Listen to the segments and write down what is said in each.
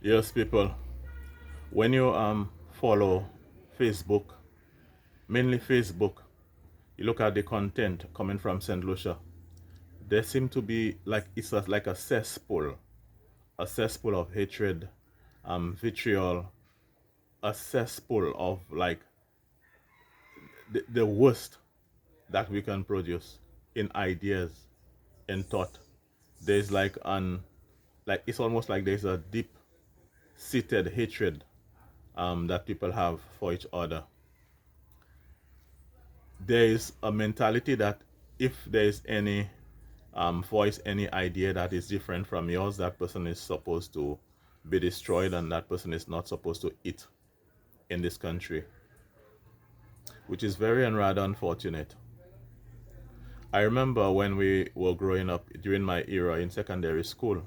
Yes, people. When you follow Facebook, mainly Facebook, you look at the content coming from St. Lucia. There seem to be like like a cesspool of hatred, vitriol, a cesspool of like the worst that we can produce in ideas, in thought. There's like it's almost like there's a deep seated hatred that people have for each other. There is a mentality that if there is any voice, any idea that is different from yours, that person is supposed to be destroyed and that person is not supposed to eat in this country, which is very and rather unfortunate. I remember when we were growing up during my era in secondary school,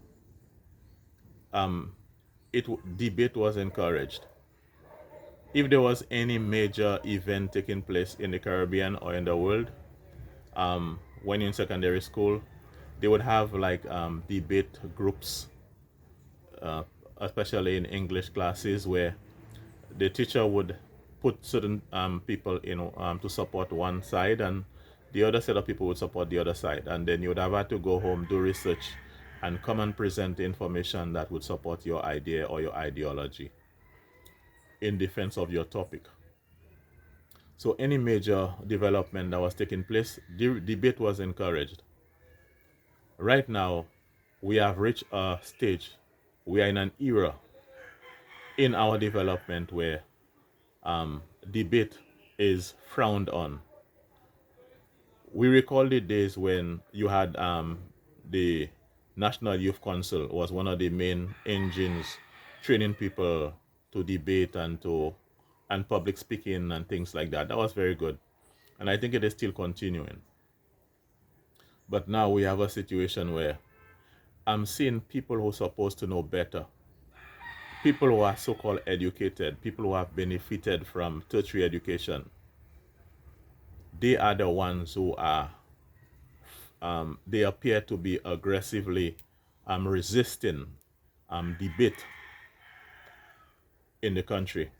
um, debate was encouraged. If there was any major event taking place in the Caribbean or in the world, when in secondary school, they would have like debate groups, uh, especially in English classes, where the teacher would put certain people in to support one side, and the other set of people would support the other side, and then you would have had to go home, do research, and come and present the information that would support your idea or your ideology in defense of your topic. So any major development that was taking place, debate was encouraged. Right now, we have reached a stage, we are in an era in our development where debate is frowned on. We recall the days when you had the National Youth Council was one of the main engines training people to debate and public speaking and things like that. That was very good. And I think it is still continuing. But now we have a situation where I'm seeing people who are supposed to know better, people who are so-called educated, people who have benefited from tertiary education. They are the ones who are they appear to be aggressively resisting debate in the country.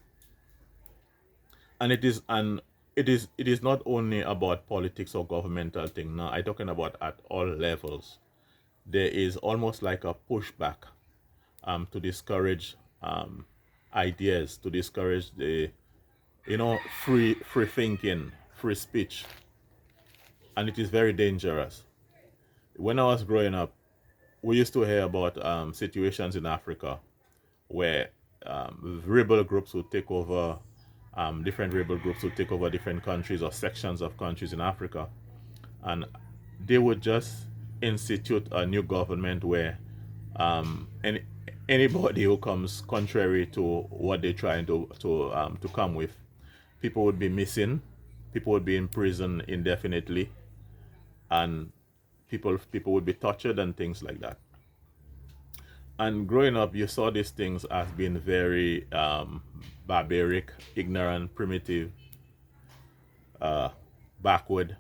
And it is not only about politics or governmental thing. Now I'm talking about at all levels. There is almost like a pushback to discourage ideas, to discourage the free thinking, free speech, and it is very dangerous. When I was growing up, we used to hear about situations in Africa where rebel groups would take over, different rebel groups would take over different countries or sections of countries in Africa, and they would just institute a new government where anybody who comes contrary to what they're trying to come with, people would be missing, people would be in prison indefinitely, and people would be tortured and things like that. And growing up, you saw these things as being very barbaric, ignorant, primitive, backward.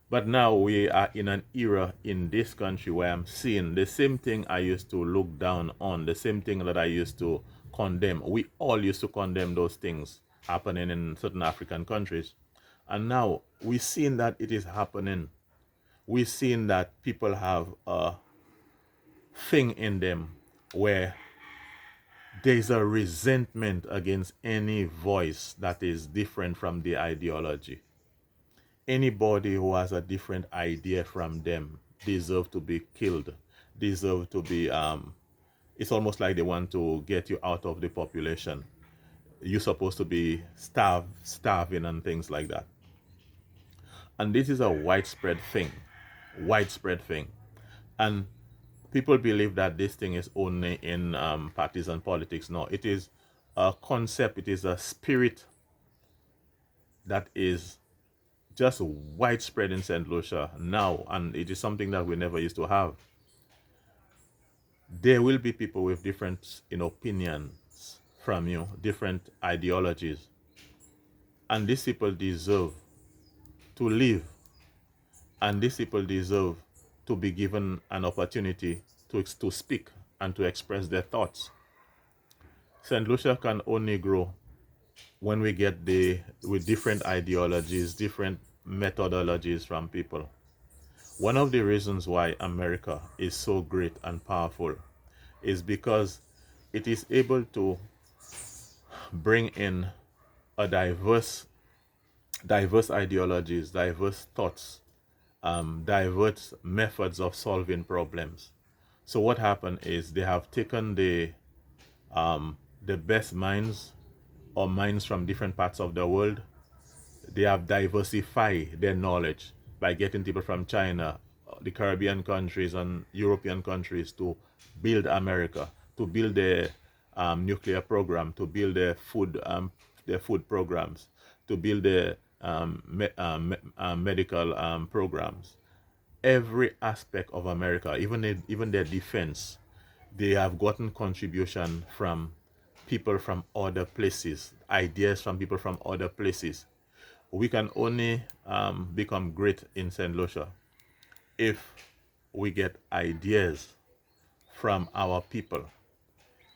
But now we are in an era in this country where I'm seeing the same thing I used to look down on, the same thing that I used to condemn. We all used to condemn those things happening in certain African countries. And now we're seeing that it is happening. We're seeing that people have a thing in them where there's a resentment against any voice that is different from the ideology. Anybody who has a different idea from them deserve to be killed, deserve to be it's almost like they want to get you out of the population. You're supposed to be starving and things like that. And this is a widespread thing. And people believe that this thing is only in partisan politics. No, it is a concept, it is a spirit that is just widespread in St. Lucia now, and it is something that we never used to have. There will be people with different opinions from you, different ideologies, and these people deserve to live, and these people deserve to be given an opportunity to speak and to express their thoughts. St. Lucia can only grow when we get with different ideologies, different methodologies from people. One of the reasons why America is so great and powerful is because it is able to bring in a diverse ideologies, diverse thoughts, diverse methods of solving problems. So what happened is they have taken the best minds or minds from different parts of the world. They have diversified their knowledge by getting people from China, the Caribbean countries, and European countries to build America, to build their nuclear program, to build their food programs, to build their medical programs. Every aspect of America, even their defense, they have gotten contribution from people from other places, ideas from people from other places. We can only become great in St. Lucia if we get ideas from our people.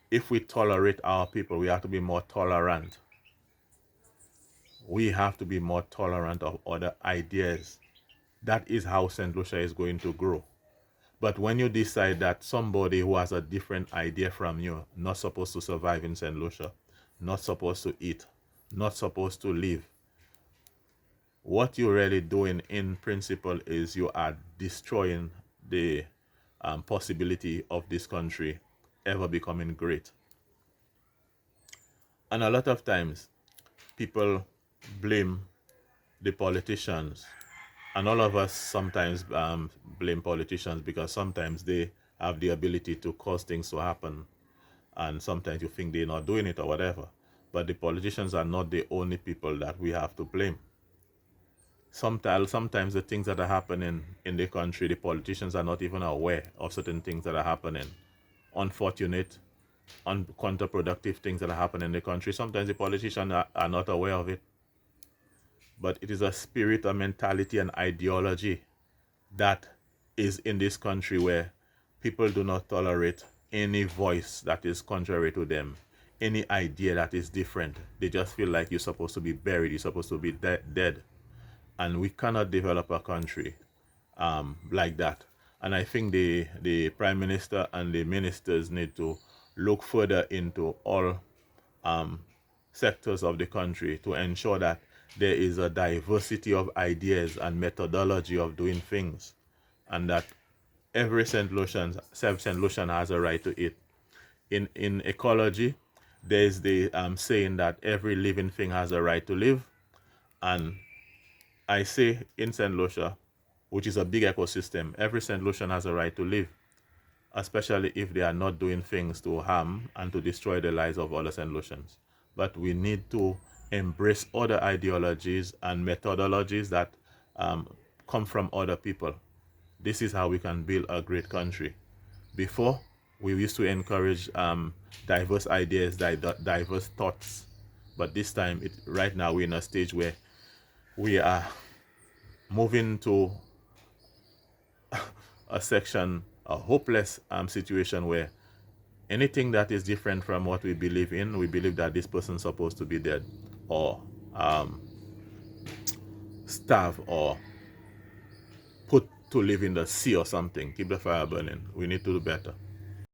If we tolerate our people, we have to be more tolerant. We have to be more tolerant of other ideas. That is how St. Lucia is going to grow. But when you decide that somebody who has a different idea from you, not supposed to survive in St. Lucia, not supposed to eat, not supposed to live, what you're really doing in principle is you are destroying the possibility of this country ever becoming great. And a lot of times people blame the politicians, and all of us sometimes blame politicians because sometimes they have the ability to cause things to happen, and sometimes you think they're not doing it or whatever. But the politicians are not the only people that we have to blame. Sometimes the things that are happening in the country, the politicians are not even aware of certain things that are happening. Unfortunate, counterproductive things that are happening in the country. Sometimes the politicians are not aware of it. But it is a spirit, a mentality, and ideology that is in this country where people do not tolerate any voice that is contrary to them, any idea that is different. They just feel like you're supposed to be buried, you're supposed to be dead. And we cannot develop a country like that. And I think the Prime Minister and the ministers need to look further into all sectors of the country to ensure that there is a diversity of ideas and methodology of doing things, and that every St. Lucian has a right to it. In ecology, there's the saying that every living thing has a right to live, and I say in St. Lucia, which is a big ecosystem, every St. Lucian has a right to live, especially if they are not doing things to harm and to destroy the lives of other St. Lucians. But we need to embrace other ideologies and methodologies that come from other people. This is how we can build a great country. Before, we used to encourage diverse ideas, diverse thoughts. But this time, right now, we're in a stage where we are moving to a hopeless situation where anything that is different from what we believe in, we believe that this person's supposed to be dead or starve or put to live in the sea or something. Keep the fire burning. We need to do better.